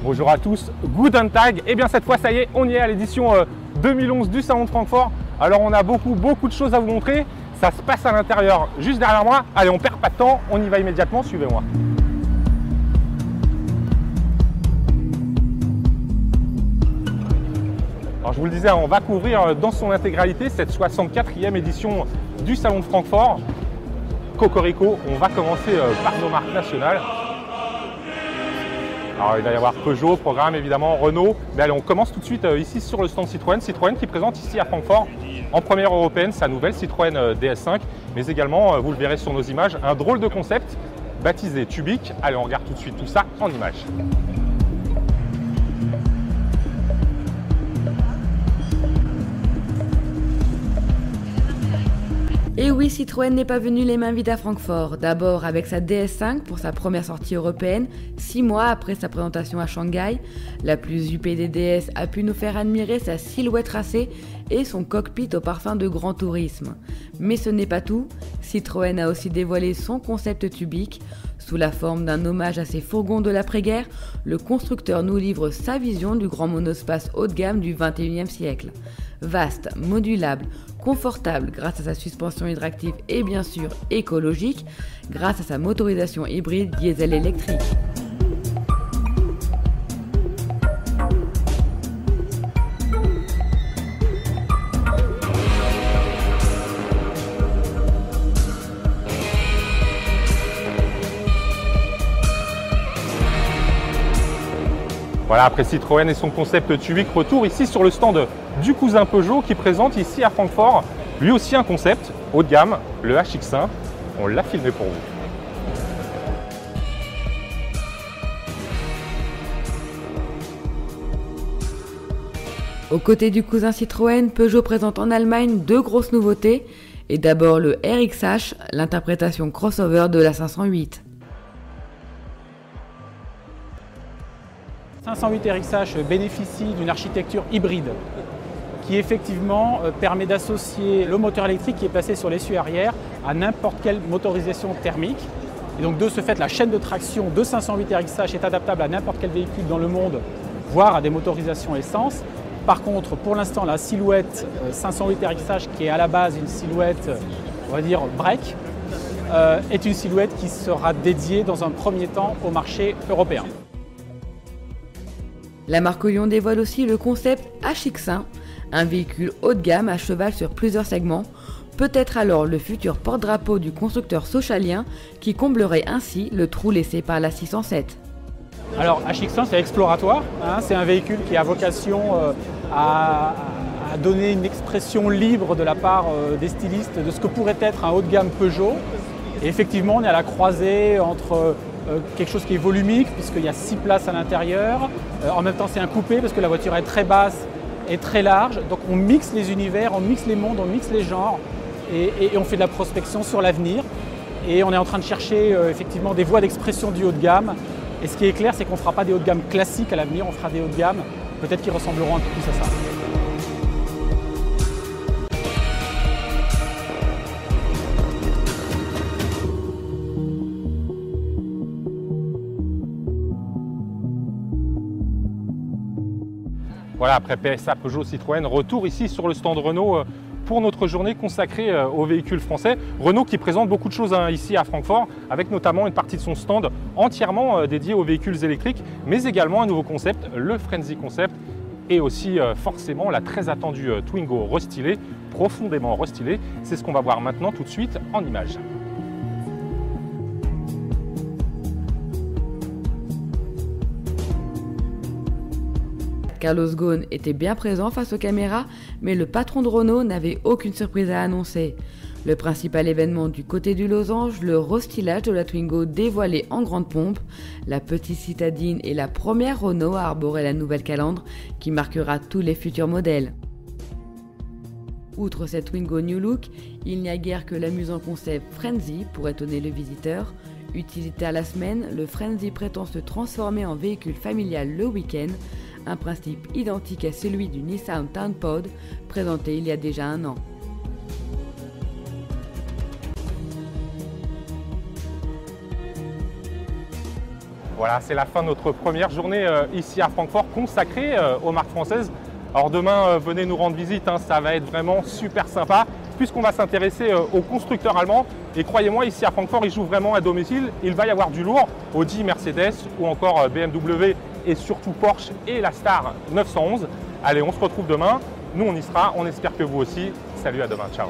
Bonjour à tous, Guten Tag. Et bien cette fois ça y est, on y est à l'édition 2011 du Salon de Francfort. Alors on a beaucoup de choses à vous montrer. Ça se passe à l'intérieur juste derrière moi. Allez, on perd pas de temps, on y va immédiatement, suivez-moi. Alors je vous le disais, on va couvrir dans son intégralité cette 64e édition du Salon de Francfort. Cocorico, on va commencer par nos marques nationales. Alors il va y avoir Peugeot, Programme évidemment, Renault. Mais allez, on commence tout de suite ici sur le stand Citroën. Citroën qui présente ici à Francfort en première européenne sa nouvelle Citroën DS5. Mais également, vous le verrez sur nos images, un drôle de concept baptisé Tubic. Allez, on regarde tout de suite tout ça en images. Et oui, Citroën n'est pas venu les mains vides à Francfort. D'abord avec sa DS5 pour sa première sortie européenne, 6 mois après sa présentation à Shanghai. La plus huppée des DS a pu nous faire admirer sa silhouette racée et son cockpit au parfum de grand tourisme. Mais ce n'est pas tout, Citroën a aussi dévoilé son concept Tubic. Sous la forme d'un hommage à ses fourgons de l'après-guerre, le constructeur nous livre sa vision du grand monospace haut de gamme du XXIe siècle. Vaste, modulable, confortable grâce à sa suspension hydractive et bien sûr écologique grâce à sa motorisation hybride diesel-électrique. Voilà, après Citroën et son concept Tubic, retour ici sur le stand du cousin Peugeot qui présente ici à Francfort, lui aussi un concept haut de gamme, le HX1. On l'a filmé pour vous. Aux côtés du cousin Citroën, Peugeot présente en Allemagne 2 grosses nouveautés. Et d'abord le RXH, l'interprétation crossover de la 508. 508 RXH bénéficie d'une architecture hybride qui effectivement permet d'associer le moteur électrique qui est placé sur l'essieu arrière à n'importe quelle motorisation thermique. Et donc de ce fait, la chaîne de traction de 508 RXH est adaptable à n'importe quel véhicule dans le monde, voire à des motorisations essence. Par contre, pour l'instant, la silhouette 508 RXH, qui est à la base une silhouette, on va dire, break, est une silhouette qui sera dédiée dans un premier temps au marché européen. La marque Lyon dévoile aussi le concept HX1, un véhicule haut de gamme à cheval sur plusieurs segments, peut-être alors le futur porte-drapeau du constructeur sochalien qui comblerait ainsi le trou laissé par la 607. Alors HX1 c'est exploratoire, hein, c'est un véhicule qui a vocation à donner une expression libre de la part des stylistes de ce que pourrait être un haut de gamme Peugeot. Et effectivement on est à la croisée entre quelque chose qui est volumique puisqu'il y a 6 places à l'intérieur. En même temps c'est un coupé parce que la voiture est très basse et très large. Donc on mixe les univers, on mixe les mondes, on mixe les genres et on fait de la prospection sur l'avenir. Et on est en train de chercher effectivement des voies d'expression du haut de gamme. Et ce qui est clair c'est qu'on ne fera pas des hauts de gamme classiques à l'avenir, on fera des hauts de gamme peut-être qui ressembleront un peu plus à ça. Voilà, après PSA, Peugeot, Citroën, retour ici sur le stand Renault pour notre journée consacrée aux véhicules français. Renault qui présente beaucoup de choses ici à Francfort, avec notamment une partie de son stand entièrement dédiée aux véhicules électriques, mais également un nouveau concept, le Frenzy Concept, et aussi forcément la très attendue Twingo restylée, profondément restylée. C'est ce qu'on va voir maintenant tout de suite en images. Carlos Ghosn était bien présent face aux caméras, mais le patron de Renault n'avait aucune surprise à annoncer. Le principal événement du côté du losange, le restylage de la Twingo dévoilé en grande pompe. La petite citadine est la première Renault à arborer la nouvelle calandre qui marquera tous les futurs modèles. Outre cette Twingo New Look, il n'y a guère que l'amusant concept Frenzy pour étonner le visiteur. Utilitaire la semaine, le Frenzy prétend se transformer en véhicule familial le week-end, un principe identique à celui du Nissan Townpod présenté il y a déjà 1 an. Voilà, c'est la fin de notre première journée ici à Francfort consacrée aux marques françaises. Alors demain, venez nous rendre visite, hein, ça va être vraiment super sympa puisqu'on va s'intéresser aux constructeurs allemands. Et croyez-moi, ici à Francfort, ils jouent vraiment à domicile. Il va y avoir du lourd, Audi, Mercedes ou encore BMW et surtout Porsche et la Star 911. Allez, on se retrouve demain. Nous, on y sera. On espère que vous aussi. Salut, à demain. Ciao.